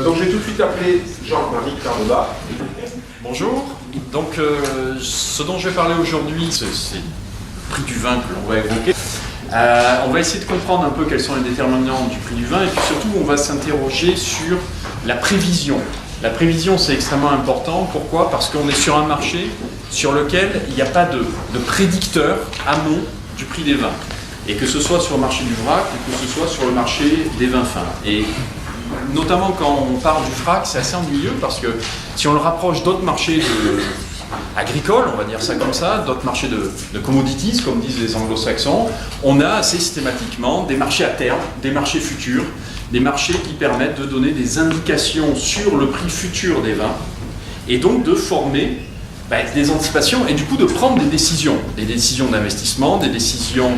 Donc je vais tout de suite appeler Jean-Marie Carneva. Bonjour. Donc ce dont je vais parler aujourd'hui, c'est le prix du vin que l'on va évoquer. On va essayer de comprendre un peu quels sont les déterminants du prix du vin et puis surtout on va s'interroger sur la prévision. La prévision c'est extrêmement important. Pourquoi ? Parce qu'on est sur un marché sur lequel il n'y a pas de prédicteur amont du prix des vins. Et que ce soit sur le marché du vrac ou que ce soit sur le marché des vins fins. Et notamment quand on parle du vrac, c'est assez ennuyeux parce que si on le rapproche d'autres marchés agricoles, on va dire ça comme ça, d'autres marchés de commodities, comme disent les anglo-saxons, on a assez systématiquement des marchés à terme, des marchés futurs, des marchés qui permettent de donner des indications sur le prix futur des vins et donc de former des anticipations et du coup de prendre des décisions d'investissement, des décisions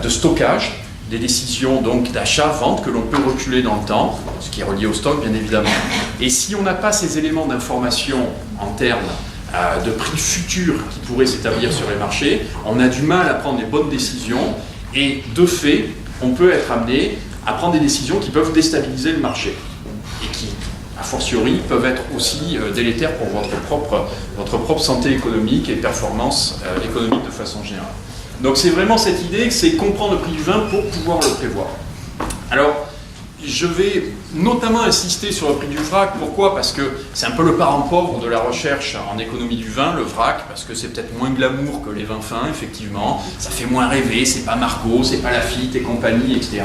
de stockage, des décisions donc d'achat, vente que l'on peut reculer dans le temps, ce qui est relié au stock bien évidemment. Et si on n'a pas ces éléments d'information en termes de prix futurs qui pourraient s'établir sur les marchés, on a du mal à prendre les bonnes décisions et de fait, on peut être amené à prendre des décisions qui peuvent déstabiliser le marché et qui, a fortiori, peuvent être aussi délétères pour votre propre santé économique et performance économique de façon générale. Donc c'est vraiment cette idée, c'est comprendre le prix du vin pour pouvoir le prévoir. Alors, je vais notamment insister sur le prix du vrac. Pourquoi ? Parce que c'est un peu le parent pauvre de la recherche en économie du vin, le vrac, parce que c'est peut-être moins glamour que les vins fins, effectivement. Ça fait moins rêver, c'est pas Margaux, c'est pas Lafite et compagnie, etc.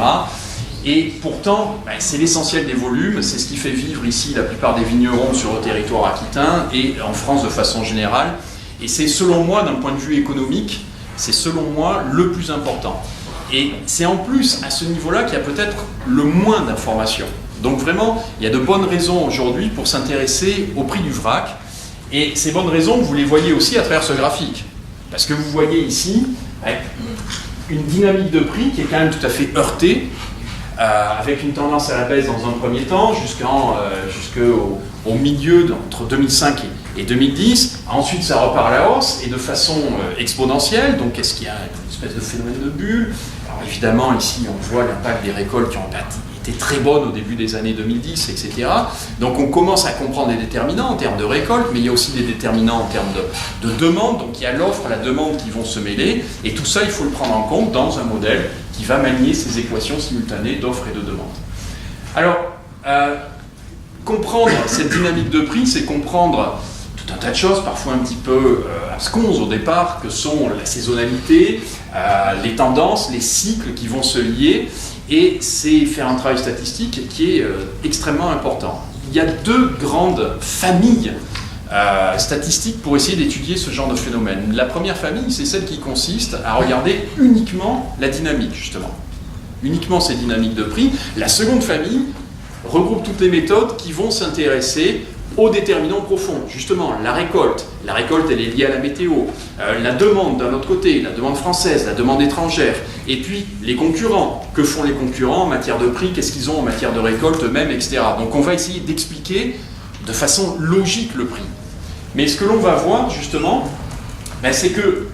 Et pourtant, c'est l'essentiel des volumes, c'est ce qui fait vivre ici la plupart des vignerons sur le territoire aquitain et en France de façon générale. Et c'est selon moi, d'un point de vue économique, c'est selon moi le plus important. Et c'est en plus à ce niveau-là qu'il y a peut-être le moins d'informations. Donc vraiment, il y a de bonnes raisons aujourd'hui pour s'intéresser au prix du vrac. Et ces bonnes raisons, vous les voyez aussi à travers ce graphique. Parce que vous voyez ici une dynamique de prix qui est quand même tout à fait heurtée, avec une tendance à la baisse dans un premier temps, jusqu'au milieu, entre 2005 et 2010. Ensuite, ça repart à la hausse, et de façon exponentielle. Donc, est-ce qu'il y a une espèce de phénomène de bulle ? Alors, évidemment, ici, on voit l'impact des récoltes qui ont été très bonnes au début des années 2010, etc. Donc, on commence à comprendre les déterminants en termes de récolte, mais il y a aussi des déterminants en termes de demande. Donc, il y a l'offre, la demande qui vont se mêler, et tout ça, il faut le prendre en compte dans un modèle qui va manier ces équations simultanées d'offre et de demande. Alors, comprendre cette dynamique de prix, c'est comprendre tout un tas de choses, parfois un petit peu absconses au départ, que sont la saisonnalité, les tendances, les cycles qui vont se lier, et c'est faire un travail statistique qui est extrêmement important. Il y a deux grandes familles statistiques pour essayer d'étudier ce genre de phénomène. La première famille, c'est celle qui consiste à regarder uniquement la dynamique, justement. Uniquement ces dynamiques de prix. La seconde famille regroupe toutes les méthodes qui vont s'intéresser aux déterminants profonds. Justement, la récolte. La récolte, elle est liée à la météo. La demande d'un autre côté, la demande française, la demande étrangère. Et puis, les concurrents. Que font les concurrents en matière de prix ? Qu'est-ce qu'ils ont en matière de récolte eux-mêmes, etc. Donc, on va essayer d'expliquer de façon logique le prix. Mais ce que l'on va voir, justement, c'est que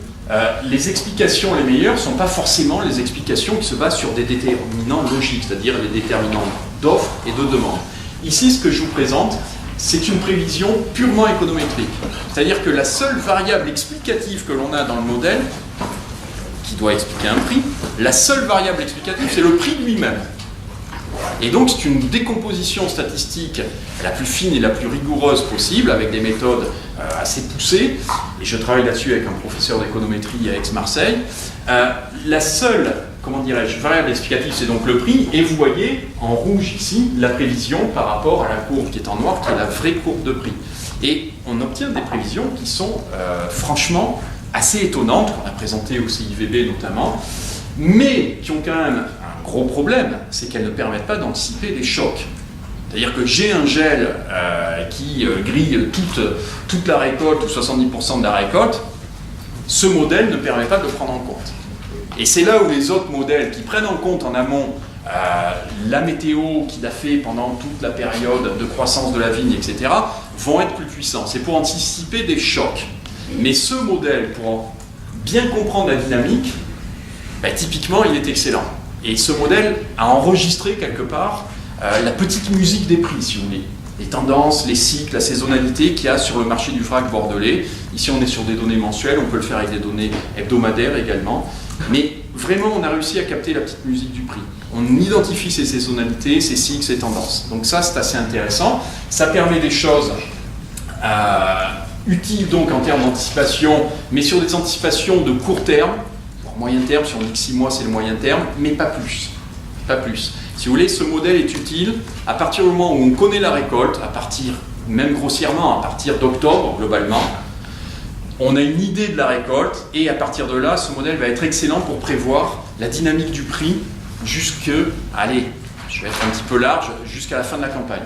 les explications les meilleures ne sont pas forcément les explications qui se basent sur des déterminants logiques, c'est-à-dire les déterminants d'offre et de demande. Ici, ce que je vous présente, c'est une prévision purement économétrique. C'est-à-dire que la seule variable explicative que l'on a dans le modèle, qui doit expliquer un prix, la seule variable explicative, c'est le prix lui-même. Et donc, c'est une décomposition statistique la plus fine et la plus rigoureuse possible, avec des méthodes assez poussées. Et je travaille là-dessus avec un professeur d'économétrie à Aix-Marseille. La seule, variable explicative, c'est donc le prix. Et vous voyez, en rouge ici, la prévision par rapport à la courbe qui est en noir, qui est la vraie courbe de prix. Et on obtient des prévisions qui sont franchement assez étonnantes, qu'on a présentées au CIVB notamment, mais qui ont quand même un gros problème, c'est qu'elles ne permettent pas d'anticiper des chocs. C'est-à-dire que j'ai un gel qui grille toute la récolte, ou 70% de la récolte, ce modèle ne permet pas de le prendre en compte. Et c'est là où les autres modèles qui prennent en compte en amont la météo qu'il a fait pendant toute la période de croissance de la vigne, etc., vont être plus puissants. C'est pour anticiper des chocs. Mais ce modèle, pour bien comprendre la dynamique, typiquement, il est excellent. Et ce modèle a enregistré quelque part la petite musique des prix, si vous voulez. les tendances, les cycles, la saisonnalité qu'il y a sur le marché du vrac bordelais. Ici, on est sur des données mensuelles, on peut le faire avec des données hebdomadaires également. Mais vraiment, on a réussi à capter la petite musique du prix. On identifie ces saisonnalités, ces cycles, ces tendances. Donc ça, c'est assez intéressant. Ça permet des choses utiles donc en termes d'anticipation, mais sur des anticipations de court terme. Moyen terme, si on dit que 6 mois, c'est le moyen terme, mais pas plus. Pas plus. Si vous voulez, ce modèle est utile à partir du moment où on connaît la récolte, à partir, même grossièrement, à partir d'octobre, globalement, on a une idée de la récolte, et à partir de là, ce modèle va être excellent pour prévoir la dynamique du prix jusque, allez, je vais être un petit peu large, jusqu'à la fin de la campagne.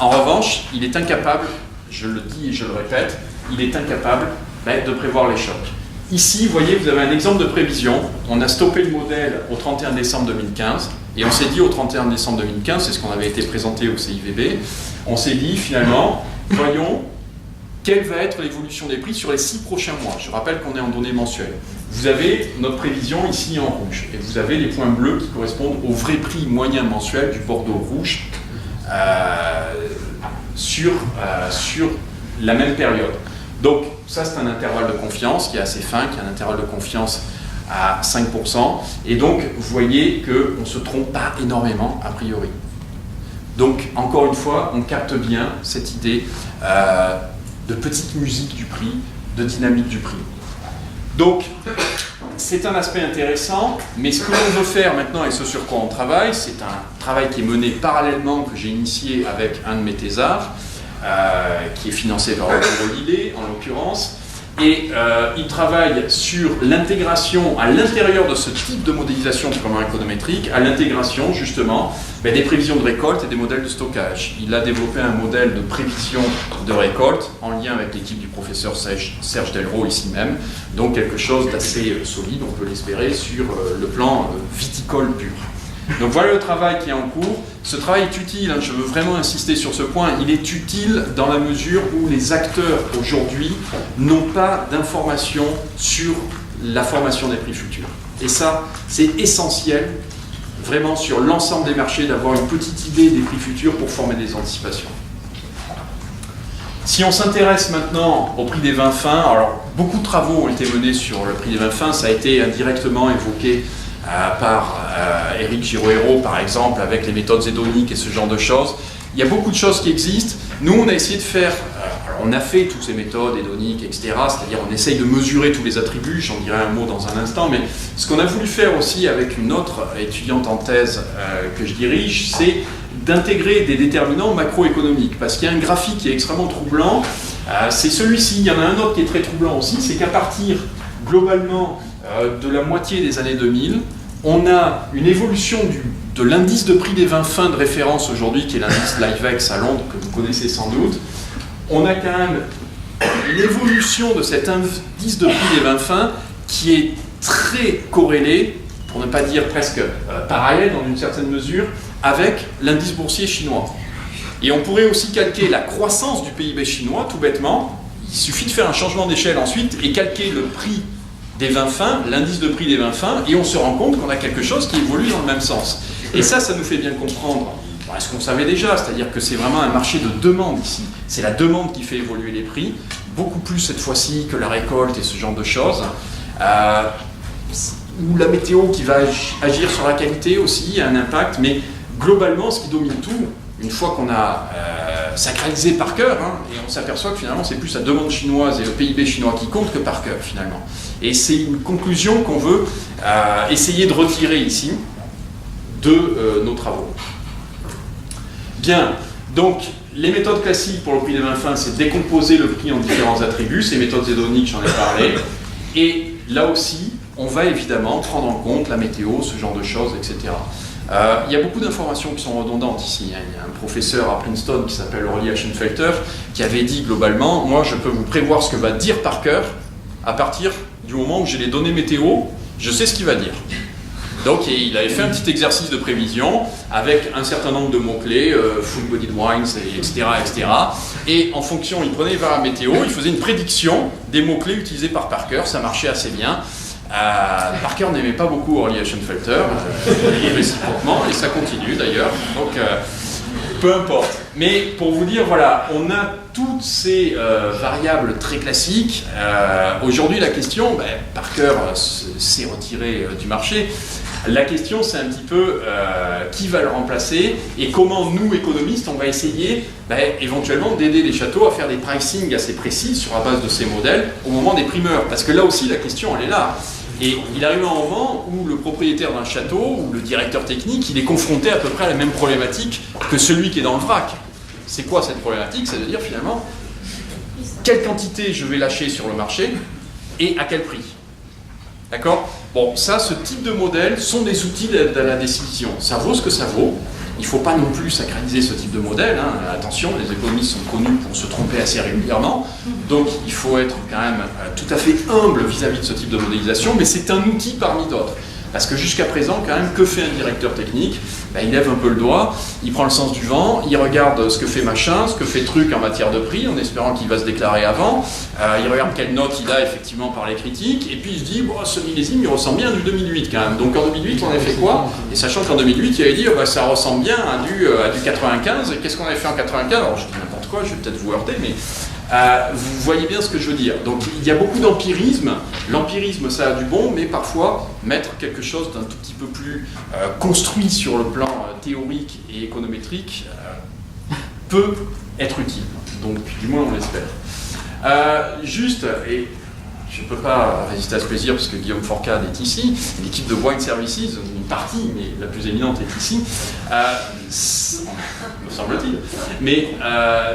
En revanche, il est incapable, je le dis et je le répète, il est incapable de prévoir les chocs. Ici, vous voyez, vous avez un exemple de prévision. On a stoppé le modèle au 31 décembre 2015, et on s'est dit au 31 décembre 2015, c'est ce qu'on avait été présenté au CIVB, on s'est dit finalement, voyons, quelle va être l'évolution des prix sur les 6 prochains mois. Je rappelle qu'on est en données mensuelles. Vous avez notre prévision ici en rouge, et vous avez les points bleus qui correspondent au vrai prix moyen mensuel du Bordeaux rouge sur la même période. Donc ça, c'est un intervalle de confiance qui est assez fin, qui est un intervalle de confiance à 5%, et donc vous voyez qu'on ne se trompe pas énormément a priori. Donc encore une fois, on capte bien cette idée de petite musique du prix, de dynamique du prix. Donc c'est un aspect intéressant, mais ce que l'on veut faire maintenant et ce sur quoi on travaille, c'est un travail qui est mené parallèlement, que j'ai initié avec un de mes thésards, qui est financé par Lillet en l'occurrence, et il travaille sur l'intégration à l'intérieur de ce type de modélisation purement économétrique, à l'intégration justement des prévisions de récolte et des modèles de stockage. Il a développé un modèle de prévision de récolte en lien avec l'équipe du professeur Serge Delraux ici même, donc quelque chose d'assez solide, on peut l'espérer, sur le plan viticole pur. Donc voilà le travail qui est en cours. Ce travail est utile, je veux vraiment insister sur ce point, il est utile dans la mesure où les acteurs aujourd'hui n'ont pas d'informations sur la formation des prix futurs. Et ça, c'est essentiel, vraiment sur l'ensemble des marchés, d'avoir une petite idée des prix futurs pour former des anticipations. Si on s'intéresse maintenant au prix des vins fins, alors beaucoup de travaux ont été menés sur le prix des vins fins, ça a été indirectement évoqué par Éric Girohéro par exemple, avec les méthodes zédoniques et ce genre de choses. Il y a beaucoup de choses qui existent. Nous, on a essayé de faire, alors on a fait toutes ces méthodes hédoniques, etc., c'est-à-dire on essaye de mesurer tous les attributs, j'en dirai un mot dans un instant, mais ce qu'on a voulu faire aussi avec une autre étudiante en thèse que je dirige, c'est d'intégrer des déterminants macroéconomiques, parce qu'il y a un graphique qui est extrêmement troublant, c'est celui-ci. Il y en a un autre qui est très troublant aussi, c'est qu'à partir, globalement, de la moitié des années 2000, on a une évolution de l'indice de prix des vins fins de référence aujourd'hui, qui est l'indice Livex à Londres, que vous connaissez sans doute. On a quand même l'évolution de cet indice de prix des vins fins qui est très corrélé, pour ne pas dire presque parallèle dans une certaine mesure, avec l'indice boursier chinois. Et on pourrait aussi calquer la croissance du PIB chinois, tout bêtement. Il suffit de faire un changement d'échelle ensuite et calquer le prix des vins fins, l'indice de prix des vins fins, et on se rend compte qu'on a quelque chose qui évolue dans le même sens. Et ça nous fait bien comprendre ce qu'on savait déjà, c'est-à-dire que c'est vraiment un marché de demande ici. C'est la demande qui fait évoluer les prix, beaucoup plus cette fois-ci que la récolte et ce genre de choses. Ou la météo qui va agir sur la qualité aussi a un impact, mais globalement, ce qui domine tout, une fois qu'on a sacralisé Parker, et on s'aperçoit que finalement c'est plus la demande chinoise et le PIB chinois qui compte que Parker finalement. Et c'est une conclusion qu'on veut essayer de retirer ici de nos travaux. Bien, donc les méthodes classiques pour le prix des vins fins, c'est décomposer le prix en différents attributs, ces méthodes zédoniques, j'en ai parlé, et là aussi, on va évidemment prendre en compte la météo, ce genre de choses, etc. Il y a beaucoup d'informations qui sont redondantes ici. Il y a un professeur à Princeton qui s'appelle Orly Aschenfelter qui avait dit globalement, moi je peux vous prévoir ce que va dire Parker à partir du moment où j'ai les données météo, je sais ce qu'il va dire. Donc il avait fait un petit exercice de prévision avec un certain nombre de mots-clés, full bodied wines, etc., etc. Et en fonction, il prenait vers la météo, il faisait une prédiction des mots-clés utilisés par Parker, ça marchait assez bien. Parker n'aimait pas beaucoup Orly Aschenfelter, et réciproquement, et ça continue d'ailleurs. Donc peu importe. Mais pour vous dire, voilà, on a toutes ces variables très classiques. Aujourd'hui, la question, Parker s'est retiré du marché. La question, c'est un petit peu qui va le remplacer et comment nous, économistes, on va essayer éventuellement d'aider les châteaux à faire des pricing assez précis sur la base de ces modèles au moment des primeurs. Parce que là aussi, la question, elle est là. Et il arrive un moment où le propriétaire d'un château ou le directeur technique, il est confronté à peu près à la même problématique que celui qui est dans le vrac. C'est quoi cette problématique? C'est de dire finalement, quelle quantité je vais lâcher sur le marché et à quel prix? D'accord? Bon, ça, ce type de modèle sont des outils d'aide à la décision. Ça vaut ce que ça vaut. Il ne faut pas non plus sacraliser ce type de modèle. Hein. Attention, les économistes sont connus pour se tromper assez régulièrement. Donc, il faut être quand même tout à fait humble vis-à-vis de ce type de modélisation, mais c'est un outil parmi d'autres. Parce que jusqu'à présent, quand même, que fait un directeur technique? Il lève un peu le doigt, il prend le sens du vent, il regarde ce que fait machin, ce que fait truc en matière de prix, en espérant qu'il va se déclarer avant, il regarde quelle note il a effectivement par les critiques, et puis il se dit, ce millésime, il ressemble bien à du 2008 quand même. Donc en 2008, on avait fait quoi? Et sachant qu'en 2008, il avait dit, ça ressemble bien à du 95, et qu'est-ce qu'on avait fait en 95? Alors je dis n'importe quoi, je vais peut-être vous heurter, mais... vous voyez bien ce que je veux dire. Donc il y a beaucoup d'empirisme. L'empirisme, ça a du bon, mais parfois mettre quelque chose d'un tout petit peu plus construit sur le plan théorique et économétrique peut être utile. Donc du moins on l'espère. Juste, et je ne peux pas résister à ce plaisir parce que Guillaume Fourcade est ici, l'équipe de Wine Services, une partie, mais la plus éminente est ici, me semble-t-il. Mais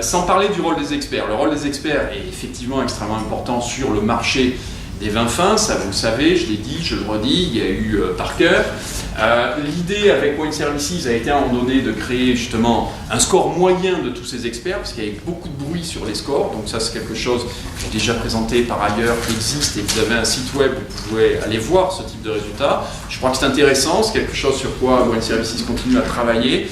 sans parler du rôle des experts. Le rôle des experts est effectivement extrêmement important sur le marché des vins fins, ça vous le savez, je l'ai dit, je le redis, il y a eu Parker. L'idée avec Wine Services a été à un moment donné de créer justement un score moyen de tous ces experts, parce qu'il y avait beaucoup de bruit sur les scores, donc ça c'est quelque chose que j'ai déjà présenté par ailleurs, qui existe, et vous avez un site web où vous pouvez aller voir ce type de résultats. Je crois que c'est intéressant, c'est quelque chose sur quoi Wine Services continue à travailler.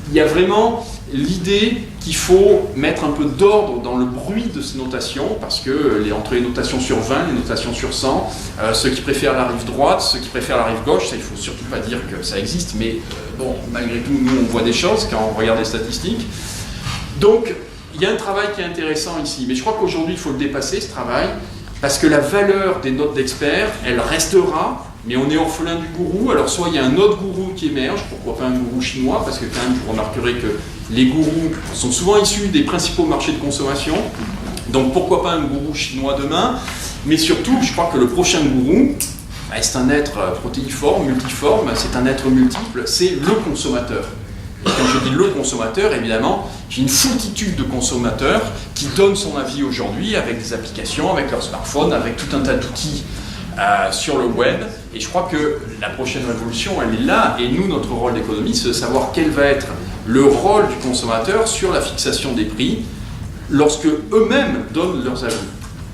Il y a vraiment l'idée qu'il faut mettre un peu d'ordre dans le bruit de ces notations, parce que entre les notations sur 20, les notations sur 100, ceux qui préfèrent la rive droite, ceux qui préfèrent la rive gauche, ça il ne faut surtout pas dire que ça existe, mais bon, malgré tout, nous on voit des choses quand on regarde les statistiques. Donc, il y a un travail qui est intéressant ici, mais je crois qu'aujourd'hui il faut le dépasser ce travail, parce que la valeur des notes d'experts, elle restera, mais on est orphelin du gourou. Alors soit il y a un autre gourou qui émerge, pourquoi pas un gourou chinois, parce que quand même vous remarquerez que les gourous sont souvent issus des principaux marchés de consommation, donc pourquoi pas un gourou chinois demain. Mais surtout, je crois que le prochain gourou, c'est un être protéiforme, multiforme, c'est un être multiple, c'est le consommateur. Et quand je dis le consommateur, évidemment, j'ai une foultitude de consommateurs qui donnent son avis aujourd'hui avec des applications, avec leur smartphone, avec tout un tas d'outils sur le web. Et je crois que la prochaine révolution, elle est là. Et nous, notre rôle d'économiste, c'est de savoir quel va être le rôle du consommateur sur la fixation des prix lorsque eux-mêmes donnent leurs avis.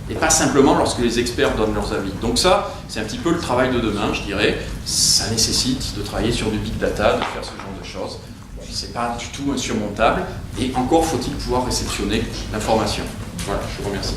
Et pas simplement lorsque les experts donnent leurs avis. Donc ça, c'est un petit peu le travail de demain, je dirais. Ça nécessite de travailler sur du big data, de faire ce genre de choses. C'est pas du tout insurmontable, et encore faut-il pouvoir réceptionner l'information. Voilà, je vous remercie.